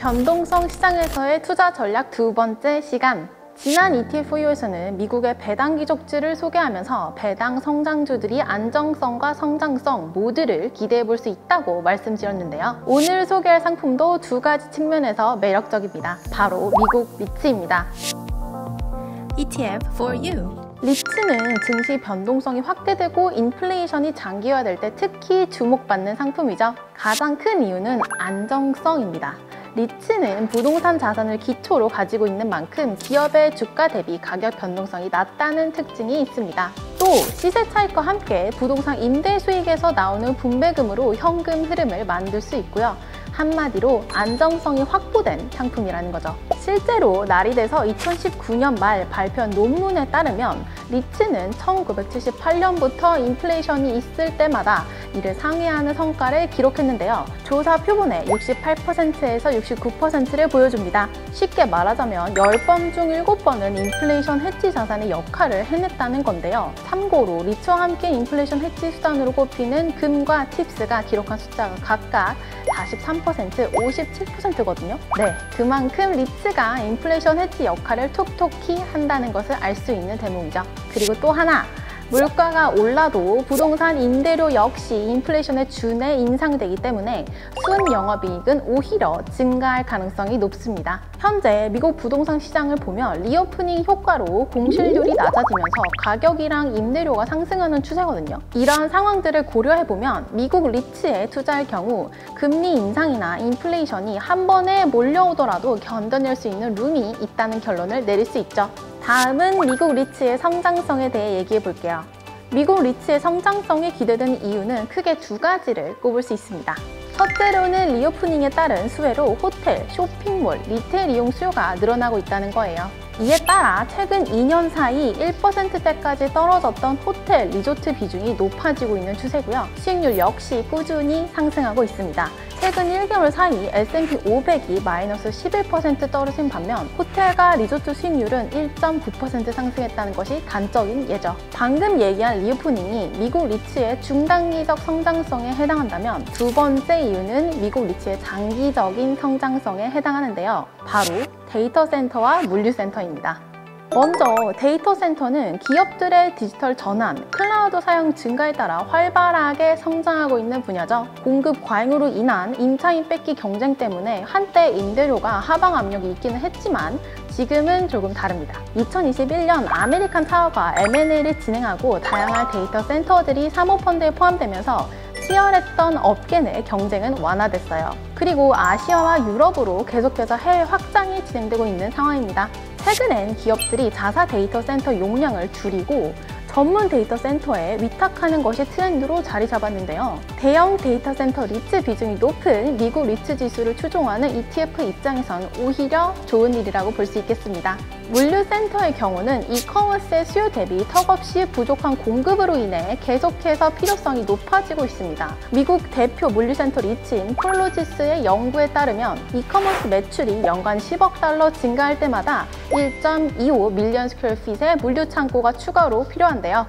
변동성 시장에서의 투자 전략 두 번째 시간. 지난 ETF4U에서는 미국의 배당 귀족주를 소개하면서 배당 성장주들이 안정성과 성장성 모두를 기대해 볼 수 있다고 말씀드렸는데요. 오늘 소개할 상품도 두 가지 측면에서 매력적입니다. 바로 미국 리츠입니다. ETF4U. 리츠는 증시 변동성이 확대되고 인플레이션이 장기화될 때 특히 주목받는 상품이죠. 가장 큰 이유는 안정성입니다. 리츠는 부동산 자산을 기초로 가지고 있는 만큼 기업의 주가 대비 가격 변동성이 낮다는 특징이 있습니다. 또 시세 차익과 함께 부동산 임대 수익에서 나오는 분배금으로 현금 흐름을 만들 수 있고요. 한마디로 안정성이 확보된 상품이라는 거죠. 실제로 날이 돼서 2019년 말 발표한 논문에 따르면 리츠는 1978년부터 인플레이션이 있을 때마다 이를 상회하는 성과를 기록했는데요. 조사 표본의 68%에서 69%를 보여줍니다. 쉽게 말하자면 10번 중 7번은 인플레이션 해지 자산의 역할을 해냈다는 건데요. 참고로 리츠와 함께 인플레이션 해지 수단으로 꼽히는 금과 팁스가 기록한 숫자가 각각 43%, 57%거든요. 네, 그만큼 리츠가 인플레이션 해지 역할을 톡톡히 한다는 것을 알 수 있는 대목이죠. 그리고 또 하나, 물가가 올라도 부동산 임대료 역시 인플레이션의 준에 인상되기 때문에 순영업이익은 오히려 증가할 가능성이 높습니다. 현재 미국 부동산 시장을 보면 리오프닝 효과로 공실률이 낮아지면서 가격이랑 임대료가 상승하는 추세거든요. 이러한 상황들을 고려해보면 미국 리츠에 투자할 경우 금리 인상이나 인플레이션이 한 번에 몰려오더라도 견뎌낼 수 있는 룸이 있다는 결론을 내릴 수 있죠. 다음은 미국 리츠의 성장성에 대해 얘기해 볼게요. 미국 리츠의 성장성이 기대되는 이유는 크게 두 가지를 꼽을 수 있습니다. 첫째로는 리오프닝에 따른 수혜로 호텔, 쇼핑몰, 리테일 이용 수요가 늘어나고 있다는 거예요. 이에 따라 최근 2년 사이 1%대까지 떨어졌던 호텔, 리조트 비중이 높아지고 있는 추세고요. 수익률 역시 꾸준히 상승하고 있습니다. 최근 1개월 사이 S&P 500이 마이너스 11% 떨어진 반면 호텔과 리조트 수익률은 1.9% 상승했다는 것이 단적인 예죠. 방금 얘기한 리오프닝이 미국 리츠의 중단기적 성장성에 해당한다면 두 번째 이유는 미국 리츠의 장기적인 성장성에 해당하는데요. 바로 데이터 센터와 물류 센터입니다. 먼저 데이터 센터는 기업들의 디지털 전환, 클라우드 사용 증가에 따라 활발하게 성장하고 있는 분야죠. 공급 과잉으로 인한 임차인 뺏기 경쟁 때문에 한때 임대료가 하방 압력이 있기는 했지만 지금은 조금 다릅니다. 2021년 아메리칸 타워가 M&A를 진행하고 다양한 데이터 센터들이 사모펀드에 포함되면서 치열했던 업계 내 경쟁은 완화됐어요. 그리고 아시아와 유럽으로 계속해서 해외 확장이 진행되고 있는 상황입니다. 최근엔 기업들이 자사 데이터 센터 용량을 줄이고 전문 데이터 센터에 위탁하는 것이 트렌드로 자리 잡았는데요. 대형 데이터 센터 리츠 비중이 높은 미국 리츠 지수를 추종하는 ETF 입장에선 오히려 좋은 일이라고 볼 수 있겠습니다. 물류센터의 경우는 이커머스의 수요 대비 턱없이 부족한 공급으로 인해 계속해서 필요성이 높아지고 있습니다. 미국 대표 물류센터 리츠인 폴로지스의 연구에 따르면 이커머스 매출이 연간 10억 달러 증가할 때마다 1.25 밀리언 스퀘어핏의 물류 창고가 추가로 필요한데요.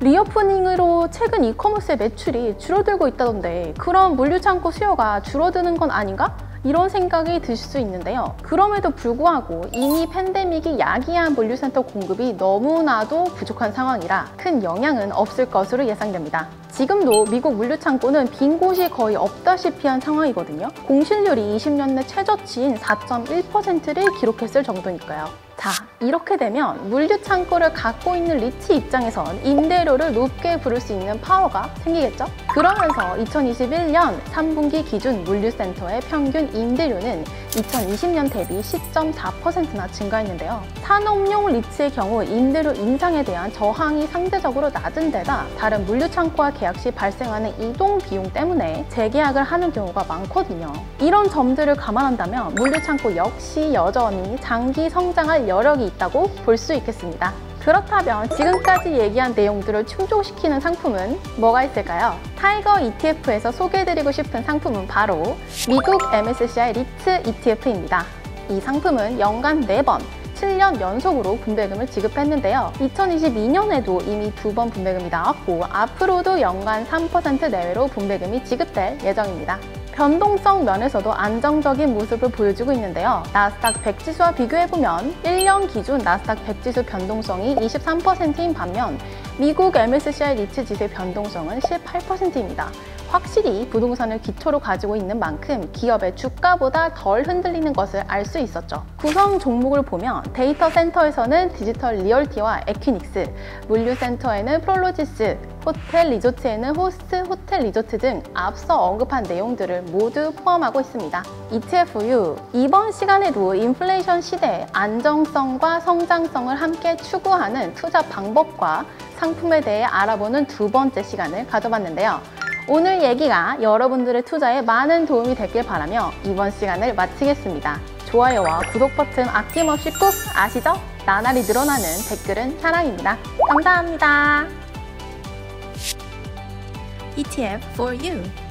리오프닝으로 최근 이커머스의 매출이 줄어들고 있다던데 그럼 물류 창고 수요가 줄어드는 건 아닌가? 이런 생각이 드실 수 있는데요. 그럼에도 불구하고 이미 팬데믹이 야기한 물류센터 공급이 너무나도 부족한 상황이라 큰 영향은 없을 것으로 예상됩니다. 지금도 미국 물류창고는 빈 곳이 거의 없다시피 한 상황이거든요. 공실률이 20년 내 최저치인 4.1%를 기록했을 정도니까요. 자, 이렇게 되면 물류창고를 갖고 있는 리츠 입장에선 임대료를 높게 부를 수 있는 파워가 생기겠죠? 그러면서 2021년 3분기 기준 물류센터의 평균 임대료는 2020년 대비 10.4%나 증가했는데요. 산업용 리츠의 경우 임대료 인상에 대한 저항이 상대적으로 낮은 데다 다른 물류창고와 계약 시 발생하는 이동 비용 때문에 재계약을 하는 경우가 많거든요. 이런 점들을 감안한다면 물류창고 역시 여전히 장기 성장할 여력이 있다고 볼 수 있겠습니다. 그렇다면 지금까지 얘기한 내용들을 충족시키는 상품은 뭐가 있을까요? 타이거 ETF에서 소개해드리고 싶은 상품은 바로 미국 MSCI 리츠 ETF입니다. 이 상품은 연간 4번, 7년 연속으로 분배금을 지급했는데요. 2022년에도 이미 2번 분배금이 나왔고 앞으로도 연간 3% 내외로 분배금이 지급될 예정입니다. 변동성 면에서도 안정적인 모습을 보여주고 있는데요. 나스닥 100 지수와 비교해보면 1년 기준 나스닥 100 지수 변동성이 23%인 반면 미국 MSCI 리츠 지수의 변동성은 18%입니다. 확실히 부동산을 기초로 가지고 있는 만큼 기업의 주가보다 덜 흔들리는 것을 알 수 있었죠. 구성 종목을 보면 데이터 센터에서는 디지털 리얼티와 에퀴닉스, 물류 센터에는 프롤로지스, 호텔 리조트에는 호스트 호텔 리조트 등 앞서 언급한 내용들을 모두 포함하고 있습니다. ETFU, 이번 시간에도 인플레이션 시대에 안정성과 성장성을 함께 추구하는 투자 방법과 상품에 대해 알아보는 두 번째 시간을 가져봤는데요. 오늘 얘기가 여러분들의 투자에 많은 도움이 됐길 바라며 이번 시간을 마치겠습니다. 좋아요와 구독 버튼 아낌없이 꾹 아시죠? 나날이 늘어나는 댓글은 사랑입니다. 감사합니다. ETF for you.